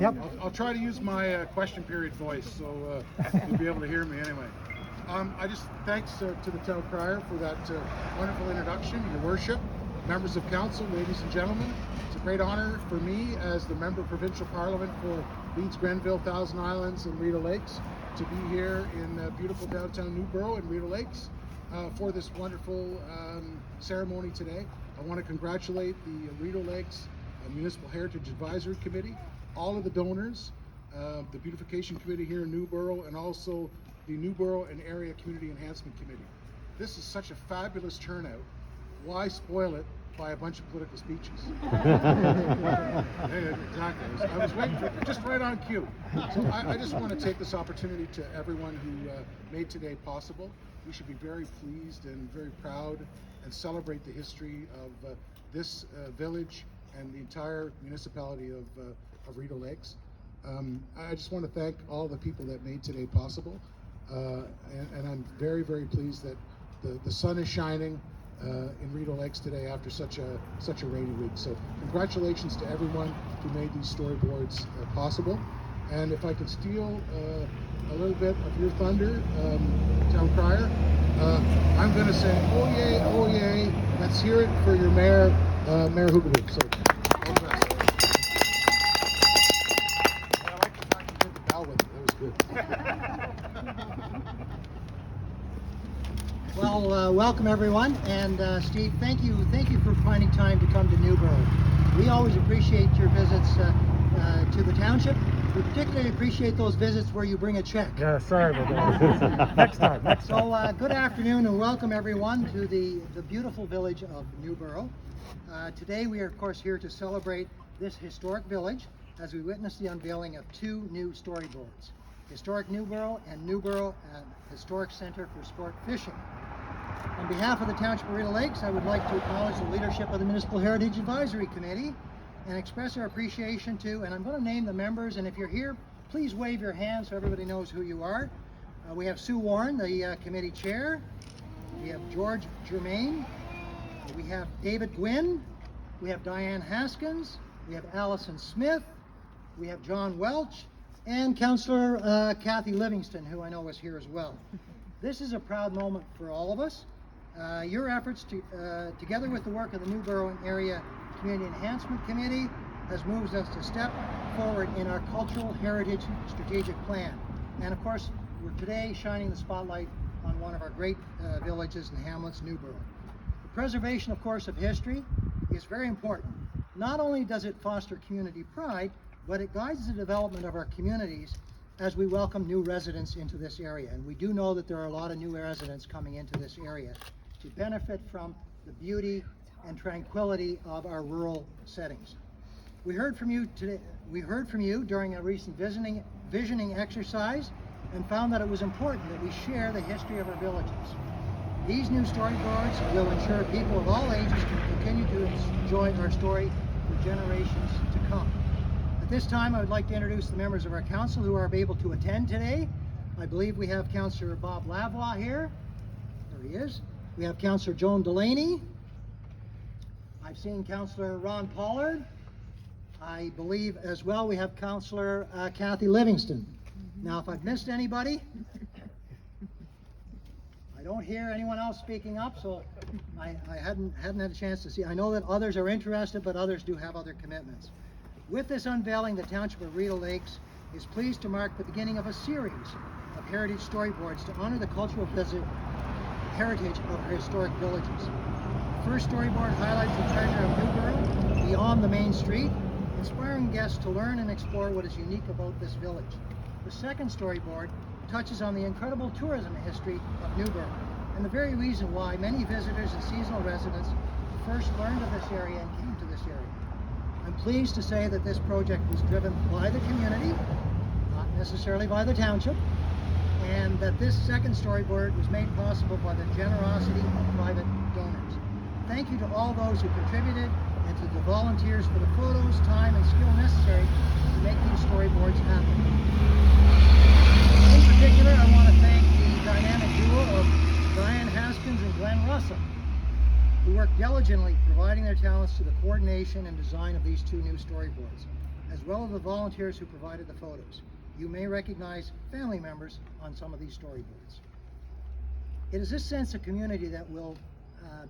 Yep. I'll try to use my question period voice, so you'll be able to hear me anyway. I just thanks to the town crier for that wonderful introduction, your worship, members of council, ladies and gentlemen. It's a great honor for me as the member of provincial parliament for Leeds, Grenville, Thousand Islands, and Rideau Lakes to be here in beautiful downtown Newboro and Rideau Lakes for this wonderful ceremony today. I want to congratulate the Rideau Lakes Municipal Heritage Advisory Committee, all of the donors, the Beautification Committee here in Newboro, and also the Newboro and Area Community Enhancement Committee. This is such a fabulous turnout. Why spoil it by a bunch of political speeches? Exactly. I was waiting for just right on cue. So I just want to take this opportunity to everyone who made today possible. We should be very pleased and very proud and celebrate the history of this village and the entire municipality of Rideau Lakes. I just want to thank all the people that made today possible. And I'm very, very pleased that the sun is shining in Rideau Lakes today after such a rainy week. So congratulations to everyone who made these storyboards possible. And if I could steal a little bit of your thunder, town crier, I'm going to say, oh yay, let's hear it for your mayor, Mayor Hugaloo. So, all the best. I like the fact you did the bell with it. That was good. Well, welcome everyone, and Steve, thank you for finding time to come to Newboro. We always appreciate your visits to the township. We particularly appreciate those visits where you bring a check. Yeah, sorry about that. Next time. So good afternoon and welcome everyone to the beautiful village of Newboro. Today we are of course here to celebrate this historic village as we witness the unveiling of two new storyboards, Historic Newboro and Newboro Historic Center for Sport Fishing. On behalf of the Township of Rideau Lakes, I would like to acknowledge the leadership of the Municipal Heritage Advisory Committee and express our appreciation to, and I'm going to name the members, and if you're here, please wave your hand so everybody knows who you are. We have Sue Warren, the committee chair. We have George Germain. We have David Gwynn. We have Diane Haskins. We have Allison Smith. We have John Welch. And Councillor Kathy Livingston, who I know is here as well. This is a proud moment for all of us. Your efforts, together with the work of the Newboro and Area Community Enhancement Committee, has moved us to step forward in our Cultural Heritage Strategic Plan. And of course, we're today shining the spotlight on one of our great villages and hamlets, Newboro. The preservation, of course, of history is very important. Not only does it foster community pride, but it guides the development of our communities as we welcome new residents into this area. And we do know that there are a lot of new residents coming into this area to benefit from the beauty and tranquility of our rural settings. We heard from you today. We heard from you during a recent visioning exercise and found that it was important that we share the history of our villages. These new storyboards will ensure people of all ages can continue to enjoy our story for generations to come. At this time, I would like to introduce the members of our council who are able to attend today. I believe we have Councillor Bob Lavoie here. There he is. We have Councillor Joan Delaney. I've seen Councillor Ron Pollard. I believe as well we have Councillor Kathy Livingston. Now, if I've missed anybody, I don't hear anyone else speaking up, so I hadn't had a chance to see. I know that others are interested, but others do have other commitments. With this unveiling, the Township of Rideau Lakes is pleased to mark the beginning of a series of heritage storyboards to honor the cultural heritage of our historic villages. The first storyboard highlights the treasure of Newboro beyond the main street, inspiring guests to learn and explore what is unique about this village. The second storyboard touches on the incredible tourism history of Newboro and the very reason why many visitors and seasonal residents first learned of this area and came to this area. I'm pleased to say that this project was driven by the community, not necessarily by the township, and that this second storyboard was made possible by the generosity of private donors. Thank you to all those who contributed and to the volunteers for the photos, time, and skill necessary to make these storyboards happen. In particular, I want to thank the dynamic duo of Diane Haskins and Glenn Russell, who worked diligently providing their talents to the coordination and design of these two new storyboards. as well as the volunteers who provided the photos. You may recognize family members on some of these storyboards. It is this sense of community that will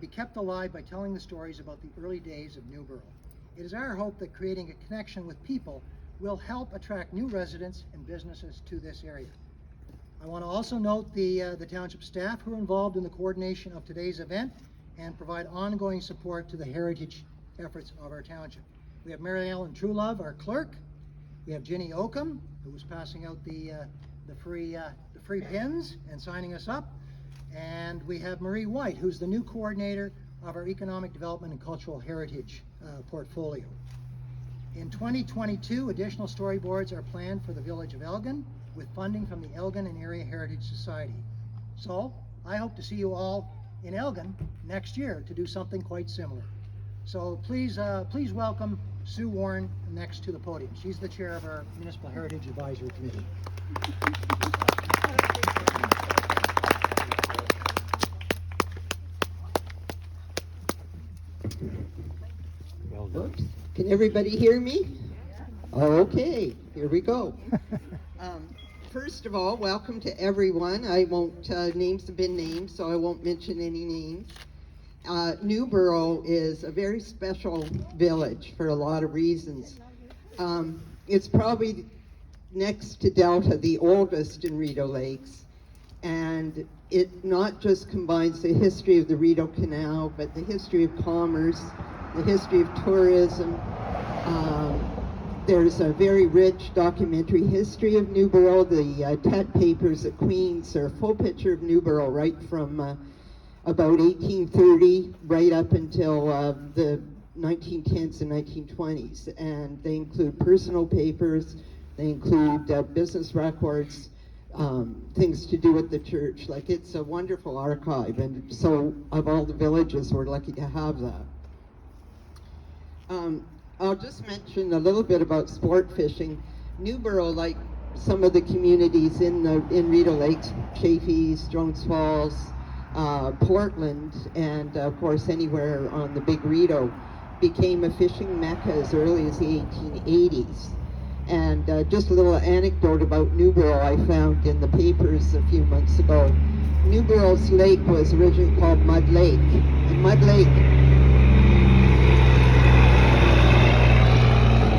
be kept alive by telling the stories about the early days of Newboro. It is our hope that creating a connection with people will help attract new residents and businesses to this area. I want to also note the township staff who are involved in the coordination of today's event and provide ongoing support to the heritage efforts of our township. We have Mary Ellen Truelove, our clerk. We have Ginny Oakham, who was passing out the free pins and signing us up. And we have Marie White, who's the new coordinator of our Economic Development and Cultural Heritage portfolio. In 2022, additional storyboards are planned for the village of Elgin with funding from the Elgin and Area Heritage Society. So I hope to see you all in Elgin next year to do something quite similar. So please welcome Sue Warren next to the podium. She's the chair of our Municipal Heritage Advisory Committee. Well done. Oops. Can everybody hear me? Okay, here we go. First of all, welcome to everyone. I won't, names have been named, so I won't mention any names. Newboro is a very special village for a lot of reasons. It's probably next to Delta, the oldest in Rideau Lakes, and it not just combines the history of the Rideau Canal, but the history of commerce, the history of tourism. There's a very rich documentary history of Newboro. The Tet papers at Queen's are a full picture of Newboro right from about 1830 right up until the 1910s and 1920s. And they include personal papers, they include business records, things to do with the church. Like, it's a wonderful archive, and so of all the villages, we're lucky to have that. I'll just mention a little bit about sport fishing. Newboro, like some of the communities in Rideau Lakes, Chaffees, Jones Falls, Portland, and of course anywhere on the Big Rideau, became a fishing mecca as early as the 1880s. And just a little anecdote about Newboro I found in the papers a few months ago. Newboro's lake was originally called Mud Lake. And Mud Lake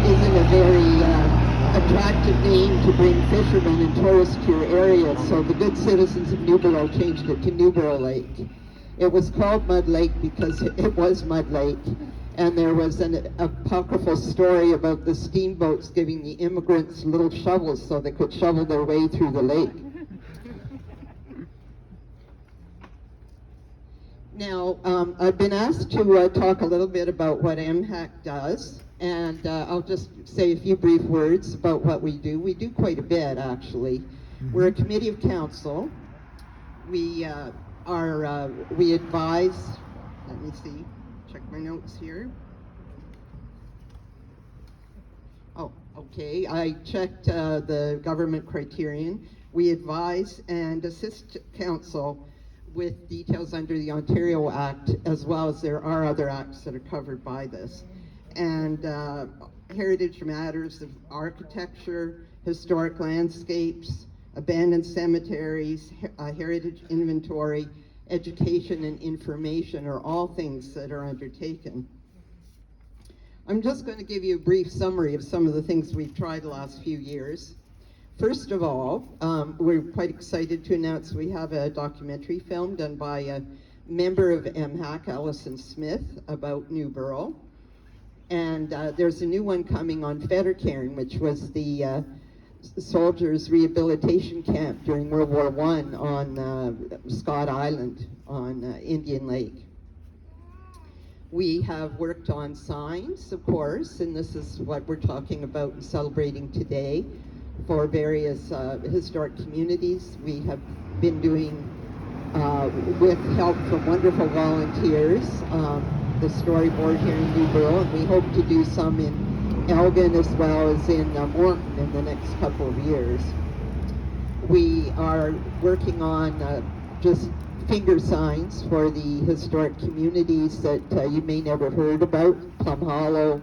isn't a very attractive name to bring fishermen and tourists to your area, so the good citizens of Newboro changed it to Newboro Lake. It was called Mud Lake because it was Mud Lake, and there was an apocryphal story about the steamboats giving the immigrants little shovels so they could shovel their way through the lake. Now, I've been asked to talk a little bit about what MHAC does, and I'll just say a few brief words about what we do. We do quite a bit, actually. We're a committee of council. We we advise, let me see, check my notes here. Oh, okay, I checked the government criterion. We advise and assist council with details under the Ontario Act, as well as there are other acts that are covered by this. And heritage matters of architecture, historic landscapes, abandoned cemeteries, heritage inventory, education and information are all things that are undertaken. I'm just going to give you a brief summary of some of the things we've tried the last few years. First of all, we're quite excited to announce we have a documentary film done by a member of MHAC, Alison Smith, about Newboro. And there's a new one coming on Fettercairn, which was the soldiers' rehabilitation camp during World War I on Scott Island on Indian Lake. We have worked on signs, of course, and this is what we're talking about and celebrating today for various historic communities. We have been doing, with help from wonderful volunteers, the Storyboard here in Newboro, and we hope to do some in Elgin as well as in Morton in the next couple of years. We are working on just finger signs for the historic communities that you may never heard about, Plum Hollow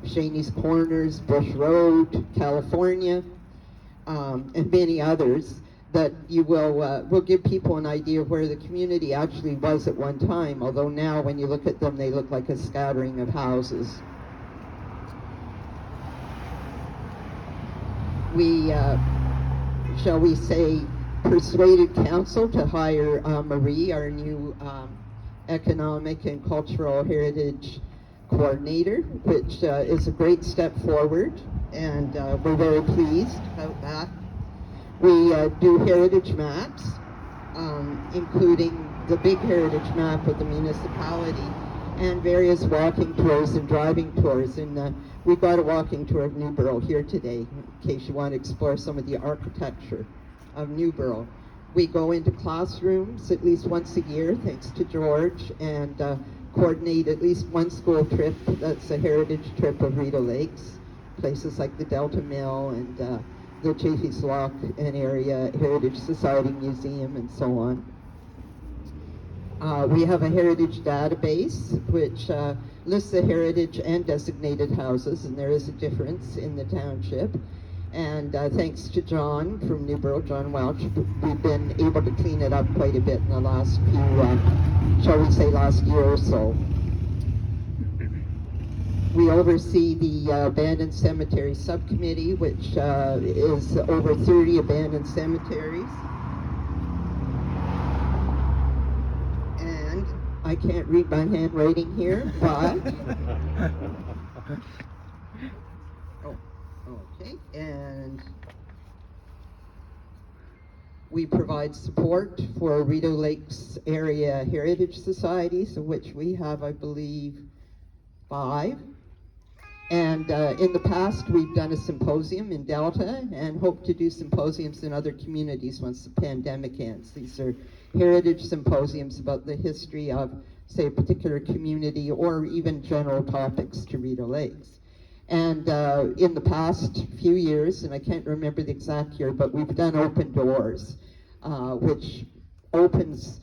Shaney's Corners, Bush Road, California, and many others that you will give people an idea of where the community actually was at one time, although now when you look at them, they look like a scattering of houses. We, shall we say, persuaded council to hire Marie, our new economic and cultural heritage coordinator, which is a great step forward, and we're very pleased about that. We do heritage maps, including the big heritage map of the municipality, and various walking tours and driving tours. And we've got a walking tour of Newboro here today, in case you want to explore some of the architecture of Newboro. We go into classrooms at least once a year, thanks to George, and coordinate at least one school trip that's a heritage trip of Rideau Lakes, places like the Delta Mill and the Chaffee's Lock and Area Heritage Society Museum and so on. We have a heritage database which lists the heritage and designated houses, and there is a difference in the township. And thanks to John from Newboro, John Welch, we've been able to clean it up quite a bit in the last few, shall we say, last year or so. We oversee the Abandoned Cemetery Subcommittee, which is over 30 abandoned cemeteries. And I can't read my handwriting here, but... Okay, and we provide support for Rideau Lakes Area Heritage Societies, of which we have, I believe, 5. And in the past, we've done a symposium in Delta and hope to do symposiums in other communities once the pandemic ends. These are heritage symposiums about the history of, say, a particular community or even general topics to Rideau Lakes. And in the past few years, and I can't remember the exact year, but we've done Open Doors, which opens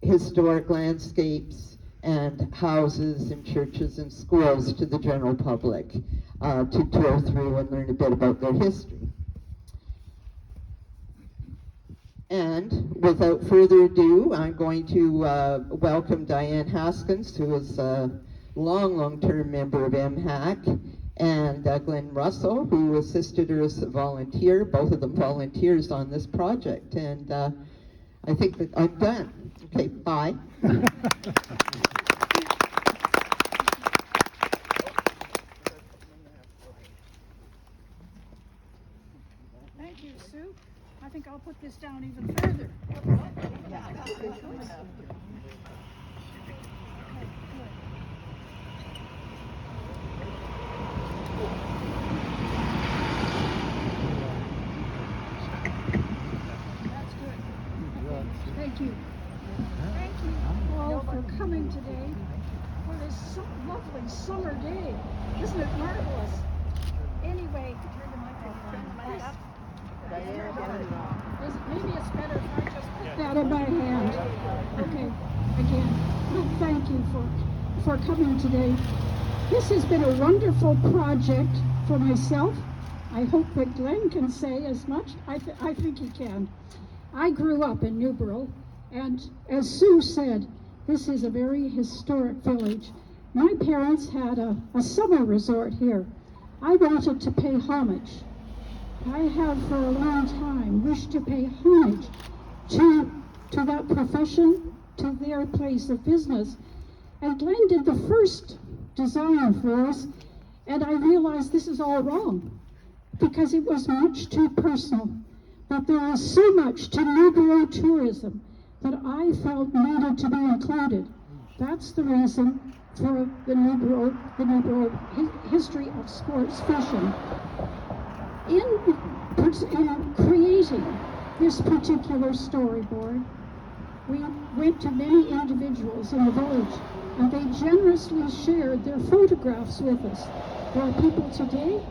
historic landscapes and houses and churches and schools to the general public to tour through and learn a bit about their history. And without further ado, I'm going to welcome Diane Haskins, who is a long-term member of MHAC, and Glenn Russell, who assisted her as a volunteer, both of them volunteers on this project. And I think that I'm done. Okay, bye. Thank you, Sue. I think I'll put this down even further. That's good. Thank you. Thank you all for coming today for this lovely summer day. Isn't it marvelous? Anyway, turn the microphone up. Maybe it's better if I just put that in my hand. Okay, again, well, thank you for coming today. This has been a wonderful project for myself. I hope that Glenn can say as much. I think he can. I grew up in Newboro, and as Sue said, this is a very historic village. My parents had a summer resort here. I wanted to pay homage. I have for a long time wished to pay homage to that profession, to their place of business. And Glenn did the first design for us, and I realized this is all wrong because it was much too personal. But there is so much to Newboro tourism that I felt needed to be included. That's the reason for the Newboro history of sports fishing. In creating this particular storyboard, we went to many individuals in the village, and they generously shared their photographs with us. There are people today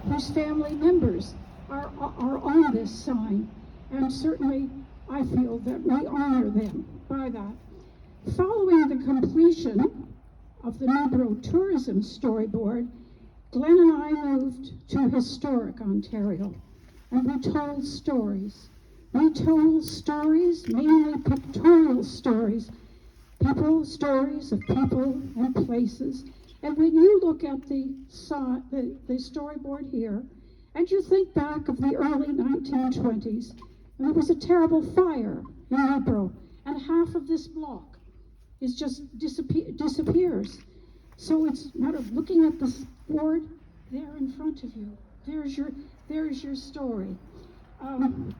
whose family members are on this sign, and certainly I feel that we honor them by that. Following the completion of the Newboro Tourism Storyboard, Glenn and I moved to historic Ontario, and we told stories. We told stories, mainly pictorial stories, stories of people and places. And when you look at the storyboard here, and you think back of the early 1920s, and there was a terrible fire in Newboro, and half of this block is just disappears. So it's a matter of looking at this board there in front of you. There's your story. And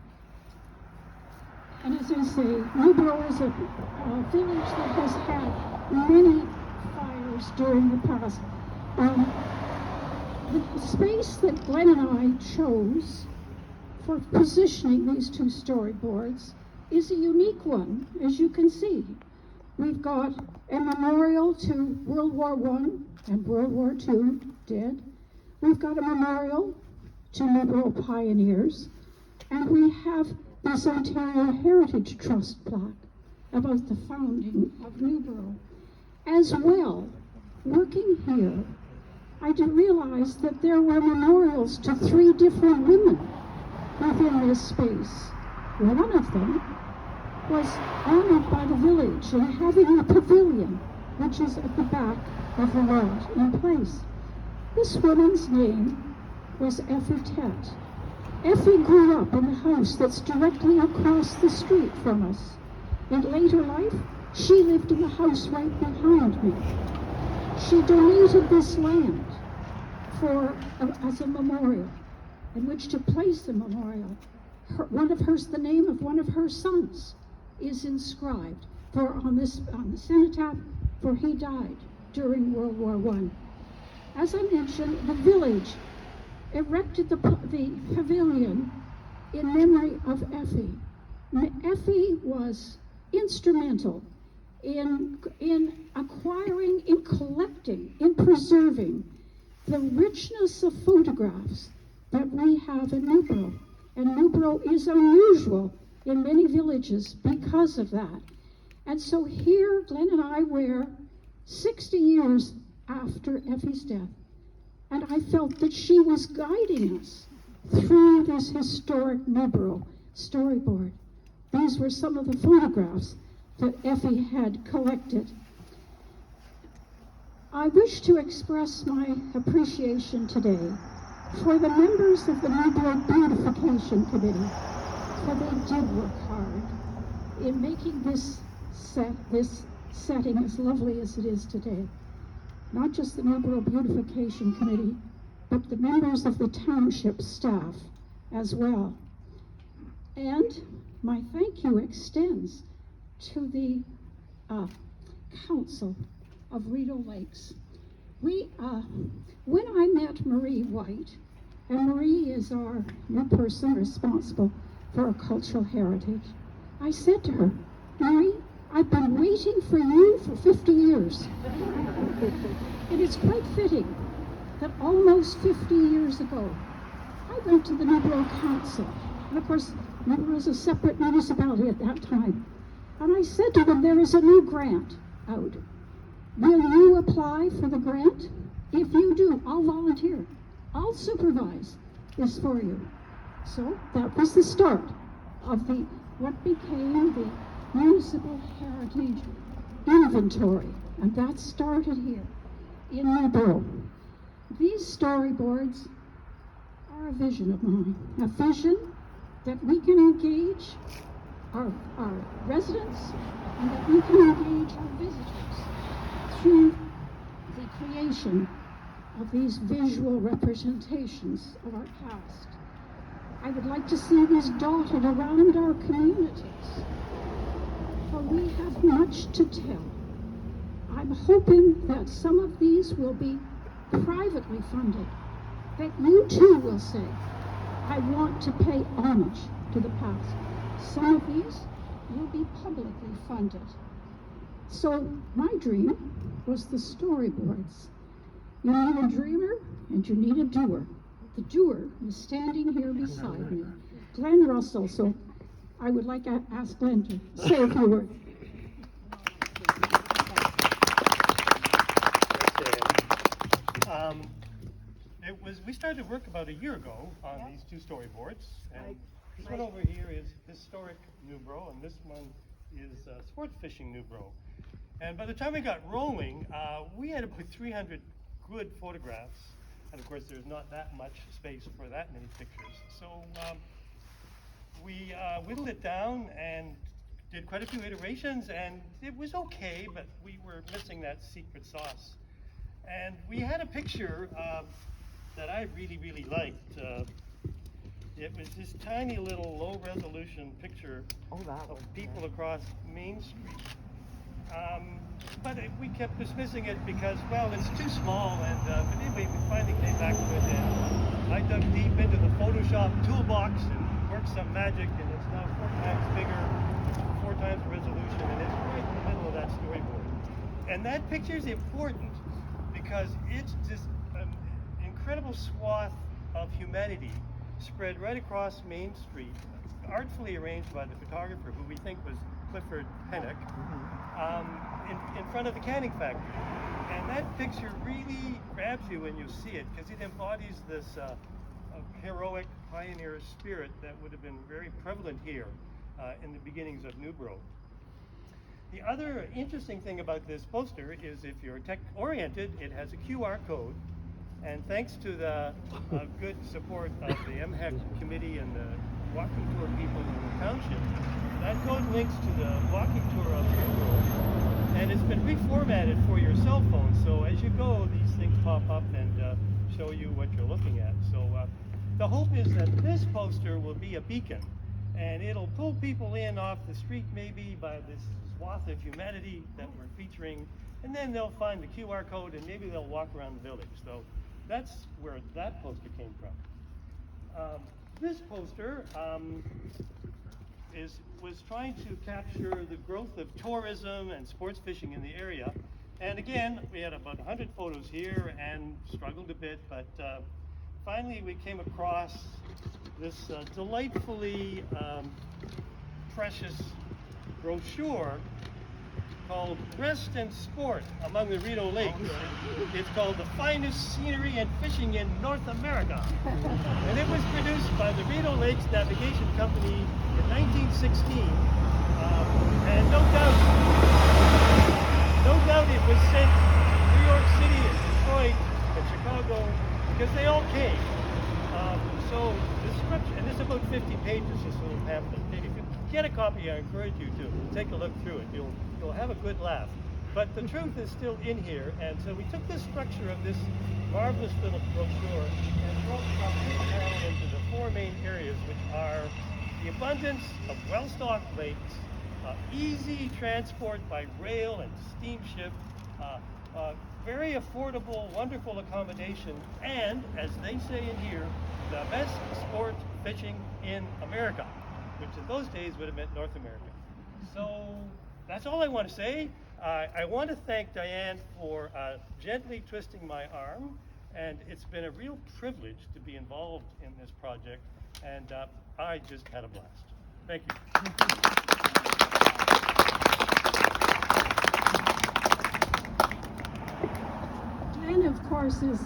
as I say, Newboro is a village that has had many fires during the past. The space that Glenn and I chose for positioning these two storyboards is a unique one, as you can see. We've got a memorial to World War I and World War II dead. We've got a memorial to Newboro pioneers, and we have this Ontario Heritage Trust plaque about the founding of Newboro. As well, working here, I did realize that there were memorials to 3 different women within this space. One of them was honored by the village and having a pavilion, which is at the back of the lot in place. This woman's name was Effie Tett. Effie grew up in the house that's directly across the street from us. In later life, she lived in the house right behind me. She donated this land as a memorial in which to place the memorial. The name of one of her sons is inscribed on the cenotaph, for he died during World War I. As I mentioned, the village erected the pavilion in memory of Effie. Effie was instrumental in acquiring, in collecting, in preserving the richness of photographs that we have in Newboro. And Newboro is unusual in many villages because of that. And so here, Glenn and I were 60 years after Effie's death. And I felt that she was guiding us through this historic Newboro storyboard. These were some of the photographs that Effie had collected. I wish to express my appreciation today for the members of the Newboro Beautification Committee, for they did work hard in making this setting as lovely as it is today. Not just the Newboro Beautification Committee, but the members of the township staff as well. And my thank you extends to the Council of Rideau Lakes. When I met Marie White, and Marie is our new person responsible for our cultural heritage, I said to her, Marie, I've been waiting for you for 50 years. It is quite fitting that almost 50 years ago, I went to the Newboro Council. And of course, Newboro was a separate municipality at that time. And I said to them, there is a new grant out. Will you apply for the grant? If you do, I'll volunteer. I'll supervise this for you. So that was the start of what became the Municipal Heritage Inventory. And that started here in Newboro. These storyboards are a vision of mine, a vision that we can engage our residents and that we can engage our visitors through the creation of these visual representations of our past. I would like to see these dotted around our communities, for we have much to tell. I'm hoping that some of these will be privately funded, that you too will say, I want to pay homage to the past. Some of these will be publicly funded. So my dream was the storyboards. You need a dreamer and you need a doer. The doer is standing here beside me, Glenn Russell. So I would like to ask Glenn to say a few words. we started work about a year ago on these two storyboards, and this one over here is historic Newboro, and this one is sports fishing Newboro. And by the time we got rolling, we had about 300 good photographs, and of course there's not that much space for that many pictures. So we whittled it down and did quite a few iterations, and it was okay, but we were missing that secret sauce. And we had a picture that I really liked. It was this tiny little low-resolution picture of people across Main Street. But we kept dismissing it because, well, it's too small, and but anyway, we finally came back to it, and I dug deep into the Photoshop toolbox and worked some magic, and it's now 4 times bigger, 4 times the resolution, and it's right in the middle of that storyboard. And that picture is important because it's just an incredible swath of humanity spread right across Main Street, artfully arranged by the photographer, who we think was Clifford Pennock, in front of the canning factory. And that picture really grabs you when you see it, because it embodies this heroic pioneer spirit that would have been very prevalent here in the beginnings of Newboro. The other interesting thing about this poster is, if you're tech-oriented, it has a QR code, and thanks to the good support of the MHEC committee and the walking tour people in the township, that code links to the walking tour of Newboro, and it's been reformatted for your cell phone, so as you go, these things pop up and show you what you're looking at. So the hope is that this poster will be a beacon, and it'll pull people in off the street maybe by this swath of humanity that we're featuring, and then they'll find the QR code and maybe they'll walk around the village. So that's where that poster came from. This poster was trying to capture the growth of tourism and sports fishing in the area. And again, we had about 100 photos here and struggled a bit, but finally we came across this delightfully precious brochure called Rest and Sport Among the Rideau Lakes. It's called The Finest Scenery and Fishing in North America. And it was produced by the Rideau Lakes Navigation Company in 1916. And no doubt it was sent to New York City and Detroit and Chicago, because they all came. So the scripture, and it's about 50 pages, this little pamphlet. And if you get a copy, I encourage you to take a look through it. You'll have a good laugh. But the truth is still in here, and so we took the structure of this marvelous little brochure and broke it up down into the 4 main areas, which are the abundance of well-stocked lakes, easy transport by rail and steamship, very affordable, wonderful accommodation, and, as they say in here, the best sport fishing in America, which in those days would have meant North America. So that's all I want to say. I want to thank Diane for gently twisting my arm, and it's been a real privilege to be involved in this project, and I just had a blast. Thank you. Glenn, of course, is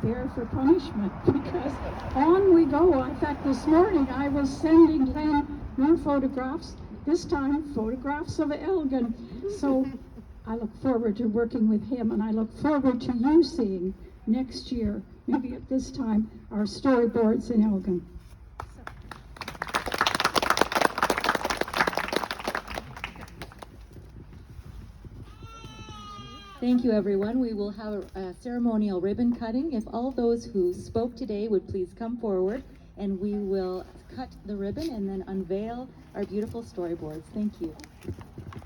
there for punishment, because on we go. In fact, this morning I was sending Glenn more photographs, this time photographs of Elgin. So I look forward to working with him, and I look forward to you seeing next year, maybe at this time, our storyboards in Elgin. Thank you, everyone. We will have a ceremonial ribbon cutting. If all those who spoke today would please come forward, and we will cut the ribbon and then unveil our beautiful storyboards. Thank you.